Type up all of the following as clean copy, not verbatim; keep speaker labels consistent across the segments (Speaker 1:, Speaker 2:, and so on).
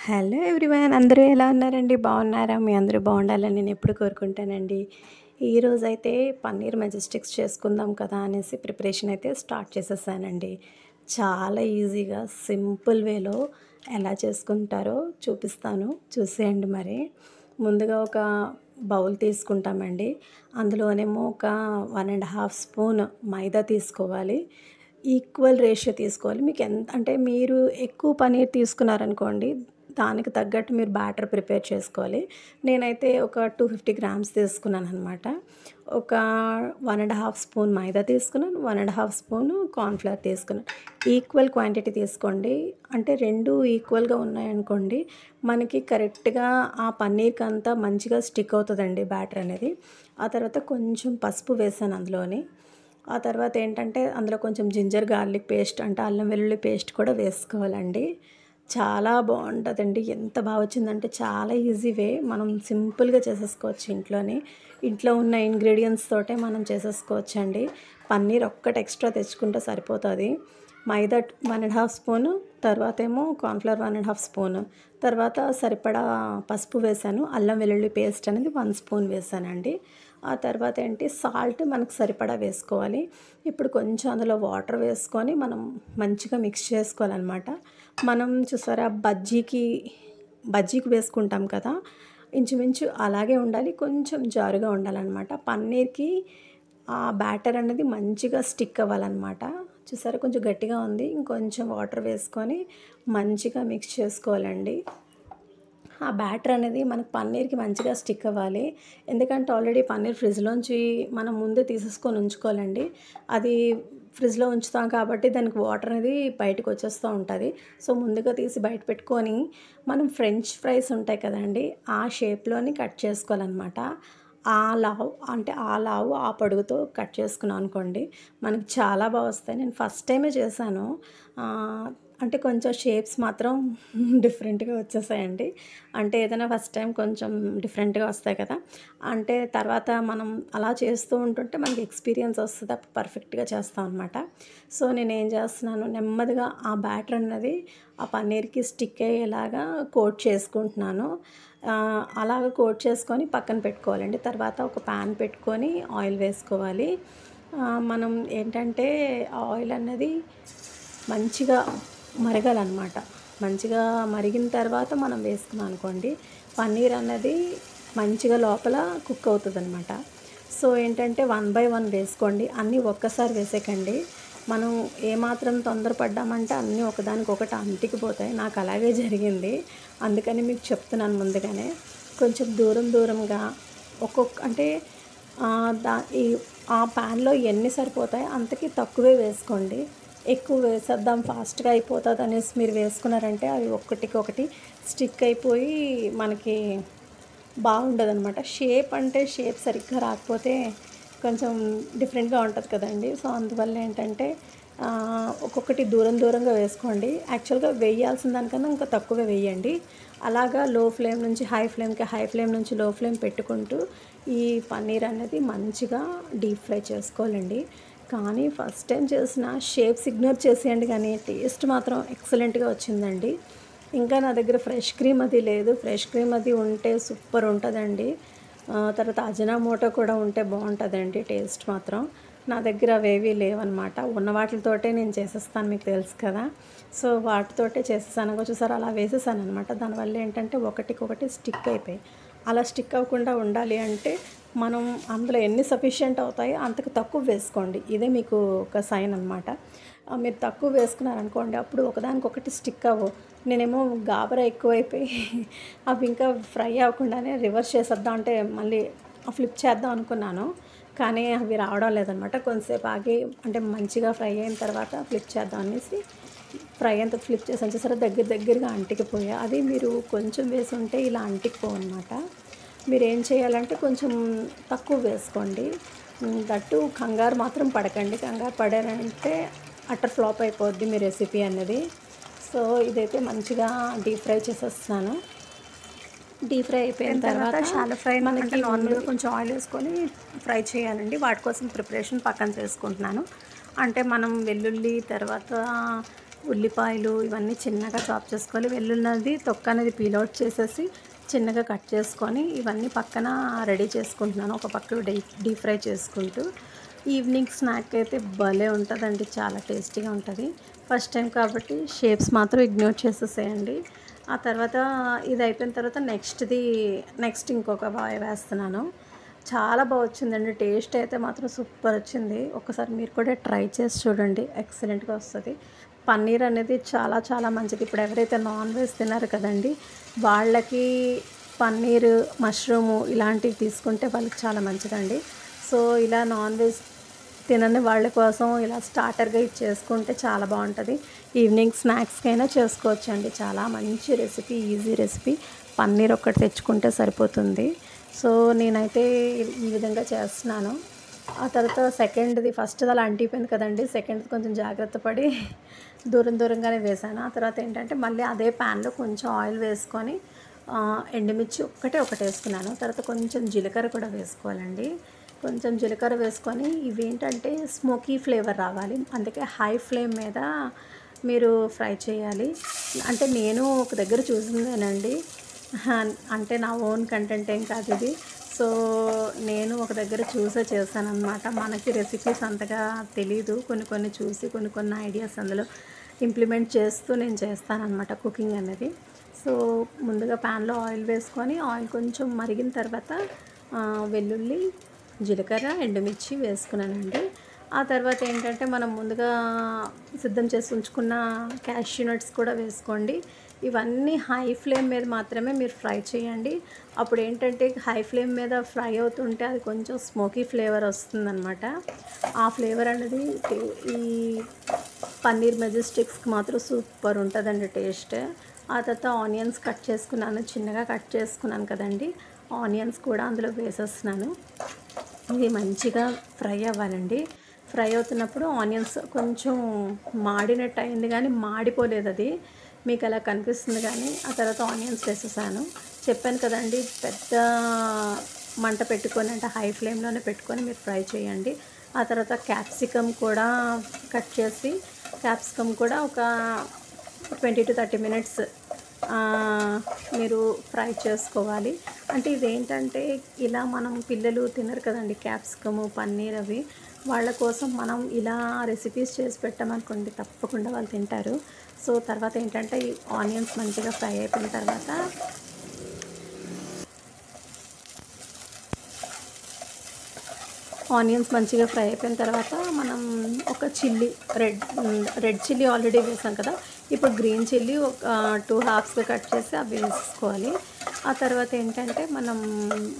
Speaker 1: Hello everyone, అందరూ ఎలా ఉన్నారండి? బాగున్నారా? మీ అందరూ బాగుండాలని నేను ఎప్పుడు కోరుకుంటానండి. ఈరోజైతే పన్నీర్ మెజెస్టిక్స్ చేసుకుందాం కదా అనేసి ప్రిపరేషన్ అయితే స్టార్ట్ చేసేసానండి. చాలా ఈజీగా సింపుల్ వేలో ఎలా చేసుకుంటారో చూపిస్తాను, చూసేయండి. మరి ముందుగా ఒక బౌల్ తీసుకుంటామండి. అందులోనేమో ఒక 1.5 స్పూన్ మైదా తీసుకోవాలి. ఈక్వల్ రేషియో తీసుకోవాలి. మీకు ఎంత అంటే మీరు ఎక్కువ పన్నీర్ తీసుకున్నారనుకోండి, దానికి తగ్గట్టు మీరు బ్యాటర్ ప్రిపేర్ చేసుకోవాలి. నేనైతే ఒక 250 గ్రామ్స్ తీసుకున్నాను అనమాట. ఒక 1.5 స్పూన్ మైదా తీసుకున్నాను, 1.5 స్పూను కార్న్ఫ్లవర్ తీసుకున్నాను. ఈక్వల్ క్వాంటిటీ తీసుకోండి. అంటే రెండు ఈక్వల్గా ఉన్నాయనుకోండి, మనకి కరెక్ట్గా ఆ పన్నీర్కి అంతా మంచిగా స్టిక్ అవుతుందండి బ్యాటర్ అనేది. ఆ తర్వాత కొంచెం పసుపు వేసాను అందులోని. ఆ తర్వాత ఏంటంటే అందులో కొంచెం జింజర్ గార్లిక్ పేస్ట్, అంటే అల్లం వెల్లుల్లి పేస్ట్ కూడా వేసుకోవాలండి. చాలా బాగుంటుందండి. ఎంత బాగా వచ్చిందంటే చాలా ఈజీ వే, మనం సింపుల్గా చేసేసుకోవచ్చు ఇంట్లో ఉన్న ఇంగ్రీడియంట్స్ తోటే మనం చేసేసుకోవచ్చండి. పన్నీర్ ఒక్కటి ఎక్స్ట్రా తెచ్చుకుంటే సరిపోతుంది. మైదా 1.5 స్పూను, తర్వాత ఏమో కార్న్ఫ్లవర్ 1.5 స్పూను, తర్వాత సరిపడా పసుపు వేసాను. అల్లం వెల్లుల్లి పేస్ట్ అనేది 1 స్పూన్ వేసానండి. ఆ తర్వాత ఏంటి, సాల్ట్ మనకు సరిపడా వేసుకోవాలి. ఇప్పుడు కొంచెం అందులో వాటర్ వేసుకొని మనం మంచిగా మిక్స్ చేసుకోవాలన్నమాట. మనం చూసారా, బజ్జీకి వేసుకుంటాం కదా, ఇంచుమించు అలాగే ఉండాలి. కొంచెం జారుగా ఉండాలన్నమాట. పన్నీర్కి ఆ బ్యాటర్ అనేది మంచిగా స్టిక్ అవ్వాలన్నమాట. చూసారా, కొంచెం గట్టిగా ఉంది. ఇంకొంచెం వాటర్ వేసుకొని మంచిగా మిక్స్ చేసుకోవాలండి. ఆ బ్యాటర్ అనేది మనకు పన్నీర్కి మంచిగా స్టిక్ అవ్వాలి. ఎందుకంటే ఆల్రెడీ పన్నీర్ ఫ్రిడ్జ్లోంచి మనం ముందే తీసేసుకొని ఉంచుకోవాలండి. అది ఫ్రిడ్జ్లో ఉంచుతాం కాబట్టి దానికి వాటర్ అనేది బయటకు వచ్చేస్తూ ఉంటుంది. సో ముందుగా తీసి బయట పెట్టుకొని మనం ఫ్రెంచ్ ఫ్రైస్ ఉంటాయి కదండి, ఆ షేప్లోని కట్ చేసుకోవాలన్నమాట. ఆ లావు ఆ పొడుగుతో కట్ చేసుకున్నాం అనుకోండి, మనకి చాలా బాగా వస్తాయి. నేను ఫస్ట్ టైమే చేశాను. అంటే కొంచెం షేప్స్ మాత్రం డిఫరెంట్గా వచ్చేసాయండి. అంటే ఏదైనా ఫస్ట్ టైం కొంచెం డిఫరెంట్గా వస్తాయి కదా, అంటే తర్వాత మనం అలా చేస్తూ ఉంటుంటే మనకి ఎక్స్పీరియన్స్ వస్తుంది, అప్పుడు పర్ఫెక్ట్గా చేస్తాం అనమాట. సో నేను ఏం చేస్తున్నాను, నెమ్మదిగా ఆ బ్యాటర్ అన్నది ఆ పన్నీర్కి స్టిక్ అయ్యేలాగా కోట్ చేసుకుంటున్నాను. అలాగ కోట్ చేసుకొని పక్కన పెట్టుకోవాలండి. తర్వాత ఒక ప్యాన్ పెట్టుకొని ఆయిల్ వేసుకోవాలి. మనం ఏంటంటే ఆయిల్ అన్నది మంచిగా మరగాలన్నమాట. మంచిగా మరిగిన తర్వాత మనం వేసుకున్నాం అనుకోండి, పన్నీర్ అన్నది మంచిగా లోపల కుక్ అవుతుంది అనమాట. సో ఏంటంటే 1 బై 1 వేసుకోండి, అన్నీ ఒక్కసారి వేసేకండి. మనం ఏమాత్రం తొందరపడ్డామంటే అన్నీ ఒకదానికొకటి అంటికిపోతాయి. నాకు అలాగే జరిగింది, అందుకని మీకు చెప్తున్నాను ముందుగానే. కొంచెం దూరంగా అంటే ఆ ప్యాన్లో ఎన్ని సరిపోతాయి అంతకి తక్కువే వేసుకోండి. ఎక్కువ వేసేద్దాం ఫాస్ట్గా అయిపోతుంది అనేసి మీరు వేసుకున్నారంటే అవి ఒక్కటికొకటి స్టిక్ అయిపోయి మనకి బాగుండదు అనమాట. షేప్ సరిగ్గా రాకపోతే కొంచెం డిఫరెంట్గా ఉంటుంది కదండి. సో అందువల్ల ఏంటంటే ఒక్కొక్కటి దూరంగా వేసుకోండి. యాక్చువల్గా వేయాల్సిన దానికన్నా ఇంకా తక్కువే వేయండి. అలాగా లో ఫ్లేమ్ నుంచి హై ఫ్లేమ్ నుంచి లో ఫ్లేమ్ పెట్టుకుంటూ ఈ పన్నీర్ అనేది మంచిగా డీప్ ఫ్రై చేసుకోవాలండి. కానీ ఫస్ట్ టైం చేసిన షేప్స్ ఇగ్నోర్ చేసేయండి, కానీ టేస్ట్ మాత్రం ఎక్సలెంట్గా వచ్చిందండి. ఇంకా నా దగ్గర ఫ్రెష్ క్రీమ్ అది లేదు. ఫ్రెష్ క్రీమ్ అది ఉంటే సూపర్ ఉంటుందండి. తర్వాత అజినామోటో కూడా ఉంటే బాగుంటుందండి టేస్ట్ మాత్రం. నా దగ్గర అవేవి లేవన్నమాట. ఉన్న వాటితోటే నేను చేసేస్తాను, మీకు తెలుసు కదా. సో వాటితోటే చేసేసాను. చూసారు, అలా వేసేసాను అనమాట. దానివల్ల ఏంటంటే ఒకటికొకటి స్టిక్ అయిపోయి, అలా స్టిక్ అవ్వకుండా ఉండాలి అంటే మనం అందులో ఎన్ని సఫిషియెంట్ అవుతాయో అంతకు తక్కువ వేసుకోండి. ఇదే మీకు ఒక సైన్ అనమాట. మీరు తక్కువ వేసుకున్నారనుకోండి, అప్పుడు ఒకదానికొకటి స్టిక్ అవ్వవు. నేనేమో గాబరా ఎక్కువైపోయి అవి ఇంకా ఫ్రై అవ్వకుండానే రివర్స్ చేసేద్దాం అంటే మళ్ళీ ఫ్లిప్ చేద్దాం అనుకున్నాను, కానీ అవి రావడం లేదనమాట. కొంతసేపు ఆగి అంటే మంచిగా ఫ్రై అయిన తర్వాత ఫ్లిప్ చేద్దాం అనేసి ఫ్రై అంతా ఫ్లిప్ చేసాను. చూసారా, దగ్గరగా అంటికిపోయా. అది మీరు కొంచెం వేసి ఉంటే ఇలా అంటికిపోవు అనమాట. మీరు ఏం చేయాలంటే కొంచెం తక్కువ వేసుకోండి. దట్టు కంగారు మాత్రం పడకండి. కంగారు పడారంటే అట్టర్ ఫ్లాప్ అయిపోద్ది మీ రెసిపీ అన్నది. సో ఇదైతే మంచిగా డీప్ ఫ్రై చేసేస్తున్నాను. డీప్ ఫ్రై అయిపోయిన తర్వాత షాలో ఫ్రై మనకి నార్మల్గా కొంచెం ఆయిల్ వేసుకొని ఫ్రై చేయాలండి. వాటి కోసం ప్రిపరేషన్ పక్కన చేసుకుంటున్నాను. అంటే మనం వెల్లుల్లి, తర్వాత ఉల్లిపాయలు ఇవన్నీ చిన్నగా చాప్ చేసుకోవాలి. వెల్లుల్లిది తొక్క అనేది పీల్ అవుట్ చేసేసి చిన్నగా కట్ చేసుకొని ఇవన్నీ పక్కన రెడీ చేసుకుంటున్నాను. ఒక పక్క డీప్ ఫ్రై చేసుకుంటూ. ఈవినింగ్ స్నాక్ అయితే భలే ఉంటుందండి, చాలా టేస్టీగా ఉంటుంది. ఫస్ట్ టైం కాబట్టి షేప్స్ మాత్రం ఇగ్నోర్ చేసేసేయండి. ఆ తర్వాత ఇది అయిపోయిన తర్వాత నెక్స్ట్ ఇంకొక వేస్తున్నాను. చాలా బాగా వచ్చిందండి, టేస్ట్ అయితే మాత్రం సూపర్ వచ్చింది. ఒకసారి మీరు కూడా ట్రై చేసి చూడండి, ఎక్సలెంట్గా వస్తుంది. పన్నీర్ అనేది చాలా చాలా మంచిది. ఇప్పుడు ఎవరైతే నాన్ వెజ్ తిన్నారు కదండి, వాళ్ళకి పన్నీర్, మష్రూము ఇలాంటివి తీసుకుంటే వాళ్ళకి చాలా మంచిదండి. సో ఇలా నాన్ వెజ్ తినని వాళ్ళ కోసం ఇలా స్టార్టర్గా ఇది చేసుకుంటే చాలా బాగుంటుంది. ఈవినింగ్ స్నాక్స్కైనా చేసుకోవచ్చండి. చాలా మంచి రెసిపీ, ఈజీ రెసిపీ. పన్నీర్ ఒక్కటి తెచ్చుకుంటే సరిపోతుంది. సో నేనైతే ఈ విధంగా చేస్తున్నాను. ఆ తర్వాత ఫస్ట్ది అలా అంటిపోయింది కదండి, సెకండ్ది కొంచెం జాగ్రత్త పడి దూరంగానే వేసాను. ఆ తర్వాత ఏంటంటే మళ్ళీ అదే ప్యాన్లో కొంచెం ఆయిల్ వేసుకొని ఎండుమిర్చి ఒకటి వేసుకున్నాను. తర్వాత కొంచెం జీలకర్ర కూడా వేసుకోవాలండి. కొంచెం జీలకర్ర వేసుకొని ఇవి ఏంటంటే స్మోకీ ఫ్లేవర్ రావాలి, అందుకే హై ఫ్లేమ్ మీద మీరు ఫ్రై చేయాలి. అంటే నేను ఒక దగ్గర చూసిందేనండి, అంటే నా ఓన్ కంటెంట్ ఏం కాదు ఇది. సో నేను ఒక దగ్గర చూసే చేశానన్నమాట. మనకి రెసిపీస్ అంతగా తెలీదు, కొన్ని చూసి కొన్ని ఐడియాస్ అందులో ఇంప్లిమెంట్ చేస్తూ నేను చేస్తానన్నమాట కుకింగ్ అనేది. సో ముందుగా ప్యాన్లో ఆయిల్ వేసుకొని ఆయిల్ కొంచెం మరిగిన తర్వాత వెల్లుల్లి, జీలకర్ర, ఎండుమిర్చి వేసుకున్నానండి. ఆ తర్వాత ఏంటంటే మనం ముందుగా సిద్ధం చేసి ఉంచుకున్న క్యాష్యూ నట్స్ కూడా వేసుకోండి. ఇవన్నీ హై ఫ్లేమ్ మీద మాత్రమే మీరు ఫ్రై చేయండి. అప్పుడు ఏంటంటే హై ఫ్లేమ్ మీద ఫ్రై అవుతుంటే అది కొంచెం స్మోకీ ఫ్లేవర్ వస్తుందన్నమాట. ఆ ఫ్లేవర్ అనేది ఈ పన్నీర్ మెజెస్టిక్స్కి మాత్రం సూపర్ ఉంటుందండి టేస్ట్. ఆ తర్వాత ఆనియన్స్ చిన్నగా కట్ చేసుకున్నాను కదండి, ఆనియన్స్ కూడా అందులో వేసేస్తున్నాను. ఇది మంచిగా ఫ్రై అవ్వాలండి. ఫ్రై అవుతున్నప్పుడు ఆనియన్స్ కొంచెం మాడినట్టు అయింది కానీ మాడిపోలేదు, అది మీకు అలా కనిపిస్తుంది. కానీ ఆ తర్వాత ఆనియన్స్ వేసేసాను. చెప్పాను కదండి, పెద్ద మంట పెట్టుకొని అంటే హై ఫ్లేమ్లోనే పెట్టుకొని మీరు ఫ్రై చేయండి. ఆ తర్వాత క్యాప్సికమ్ కూడా కట్ చేసి క్యాప్సికమ్ కూడా ఒక 20 to 30 minutes మీరు ఫ్రై చేసుకోవాలి. అంటే ఇదేంటంటే ఇలా మనం పిల్లలు తినరు కదండి క్యాప్సికము, పన్నీర్ అవి, వాళ్ళ కోసం మనం ఇలా రెసిపీస్ చేసి పెట్టామనుకోండి తప్పకుండా వాళ్ళు తింటారు. సో తర్వాత ఏంటంటే ఈ ఆనియన్స్ మంచిగా ఫ్రై అయిపోయిన తర్వాత మనం ఒక రెడ్ చిల్లీ ఆల్రెడీ వేసాం కదా, ఇప్పుడు గ్రీన్ చిల్లీ ఒక 2 halfsగా కట్ చేసి అవి వేసుకోవాలి. ఆ తర్వాత ఏంటంటే మనం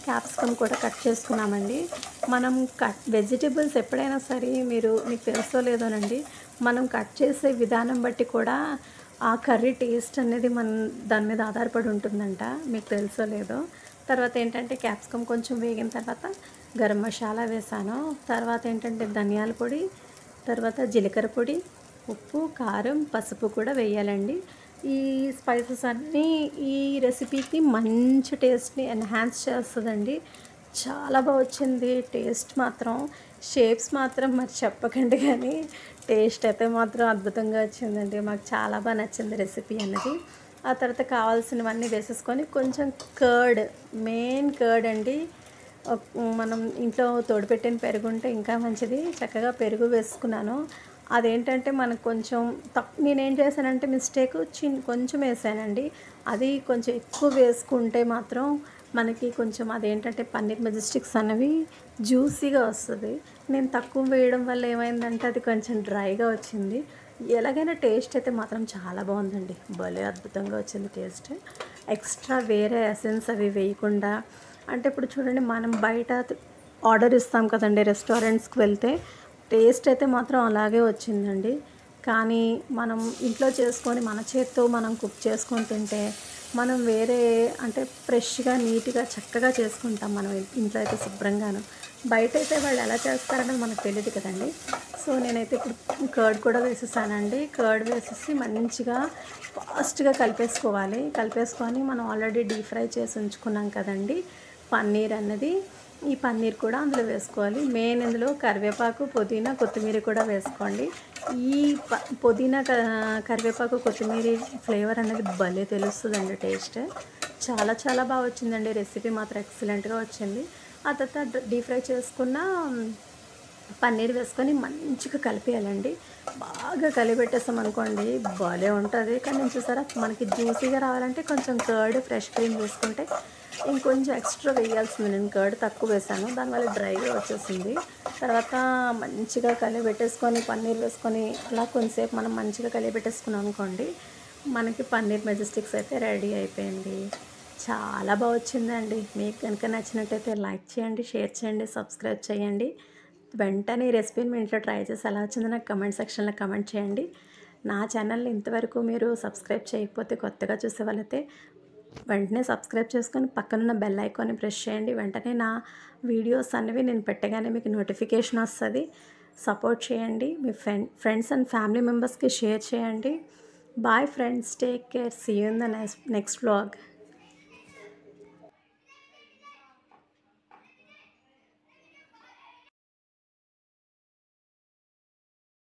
Speaker 1: క్యాప్సికమ్ కూడా కట్ చేసుకున్నామండి. మనం వెజిటేబుల్స్ ఎప్పుడైనా సరే మీకు తెలుసో లేదోనండి, మనం కట్ చేసే విధానం బట్టి కూడా ఆ కర్రీ టేస్ట్ అనేది దాని మీద ఆధారపడి ఉంటుందంట, మీకు తెలుసో లేదో. తర్వాత ఏంటంటే క్యాప్సికమ్ కొంచెం వేగిన తర్వాత గరం మసాలా వేసాను. తర్వాత ఏంటంటే ధనియాల పొడి, తర్వాత జీలకర్ర పొడి, ఉప్పు, కారం, పసుపు కూడా వేయాలండి. ఈ స్పైసెస్ అన్నీ ఈ రెసిపీకి మంచి టేస్ట్ని ఎన్హాన్స్ చేస్తుందండి. చాలా బాగా వచ్చింది టేస్ట్ మాత్రం. షేప్స్ మాత్రం మరి చెప్పకండి, కానీ టేస్ట్ అయితే మాత్రం అద్భుతంగా వచ్చిందండి. మాకు చాలా బాగా నచ్చింది రెసిపీ అనేది. ఆ తర్వాత కావాల్సినవన్నీ వేసేసుకొని కొంచెం మెయిన్ కర్డ్ అండి, మనం ఇంట్లో తోడుపెట్టిన పెరుగు ఉంటే ఇంకా మంచిది. చక్కగా పెరుగు వేసుకున్నాను. అదేంటంటే మనకు కొంచెం నేనేం చేశానంటే మిస్టేక్ కొంచెం వేసానండి. అది కొంచెం ఎక్కువ వేసుకుంటే మాత్రం మనకి కొంచెం అదేంటంటే పన్నీర్ మెజెస్టిక్స్ అనేవి జ్యూసీగా వస్తుంది. నేను తక్కువ వేయడం వల్ల ఏమైందంటే అది కొంచెం డ్రైగా వచ్చింది. ఎలాగైనా టేస్ట్ అయితే మాత్రం చాలా బాగుందండి, భలే అద్భుతంగా వచ్చింది టేస్ట్. ఎక్స్ట్రా వేరే ఎసెన్స్ అవి వేయకుండా, అంటే ఇప్పుడు చూడండి మనం బయట ఆర్డర్ ఇస్తాం కదండి రెస్టారెంట్స్కి వెళ్తే, టేస్ట్ అయితే మాత్రం అలాగే వచ్చిందండి. కానీ మనం ఇంట్లో చేసుకొని మన చేత్తో మనం కుక్ చేసుకొని తింటే మనం వేరే అంటే ఫ్రెష్గా నీట్గా చక్కగా చేసుకుంటాం మనం ఇంట్లో అయితే శుభ్రంగాను. బయట అయితే వాళ్ళు ఎలా చేస్తారనేది మనకు తెలియదు కదండి. సో నేనైతే ఇప్పుడు కర్డ్ కూడా వేసేసానండి. కర్డ్ వేసేసి మంచిగా ఫాస్ట్గా కలిపేసుకొని మనం ఆల్రెడీ డీప్ ఫ్రై చేసి ఉంచుకున్నాం కదండి పన్నీర్ అన్నది, ఈ పన్నీర్ కూడా అందులో వేసుకోవాలి. మెయిన్ ఇందులో కరివేపాకు, పుదీనా, కొత్తిమీర కూడా వేసుకోండి. ఈ పుదీనా కరివేపాకు కొత్తిమీర ఫ్లేవర్ అనేది భలే తెలుస్తుందండి టేస్ట్. చాలా చాలా బాగా వచ్చిందండి. రెసిపీ మాత్రం ఎక్సలెంట్గా వచ్చింది. ఆ తర్వాత డీప్ ఫ్రై చేసుకున్న పన్నీర్ వేసుకొని మంచిగా కలిపేయాలండి. బాగా కలిపెట్టేసాం అనుకోండి భలే ఉంటుంది. కానీ నేను చూసారా మనకి జ్యూసీగా రావాలంటే కొంచెం కర్డ్ ఫ్రెష్ క్రీమ్ వేసుకుంటే ఇంకొంచెం ఎక్స్ట్రా వేయాల్సింది. నేను కర్డ్ తక్కువ వేసాను, దానివల్ల డ్రైగా వచ్చేసింది. తర్వాత మంచిగా కలిపెట్టేసుకొని పన్నీర్ వేసుకొని అలా కొంచెంసేపు మనం మంచిగా కలిపెట్టేసుకున్నాం అనుకోండి, మనకి పన్నీర్ మెజెస్టిక్స్ అయితే రెడీ అయిపోయింది. చాలా బాగా వచ్చిందండి. మీకు కనుక నచ్చినట్టయితే లైక్ చేయండి, షేర్ చేయండి, సబ్స్క్రైబ్ చేయండి. వెంటనే ఈ రెసిపీని మీ ఇంట్లో ట్రై చేసి ఎలా వచ్చిందో నాకు కమెంట్ సెక్షన్లో కమెంట్ చేయండి. నా ఛానల్ని ఇంతవరకు మీరు సబ్స్క్రైబ్ చేయకపోతే, కొత్తగా చూసే వాళ్ళైతే వెంటనే సబ్స్క్రైబ్ చేసుకొని పక్కనున్న బెల్ ఐకాన్ని ప్రెస్ చేయండి. వెంటనే నా వీడియోస్ అనేవి నేను పెట్టగానే మీకు నోటిఫికేషన్ వస్తుంది. సపోర్ట్ చేయండి. మీ ఫ్రెండ్స్ అండ్ ఫ్యామిలీ మెంబర్స్కి షేర్ చేయండి. Bye friends, take care, see you in the next vlog.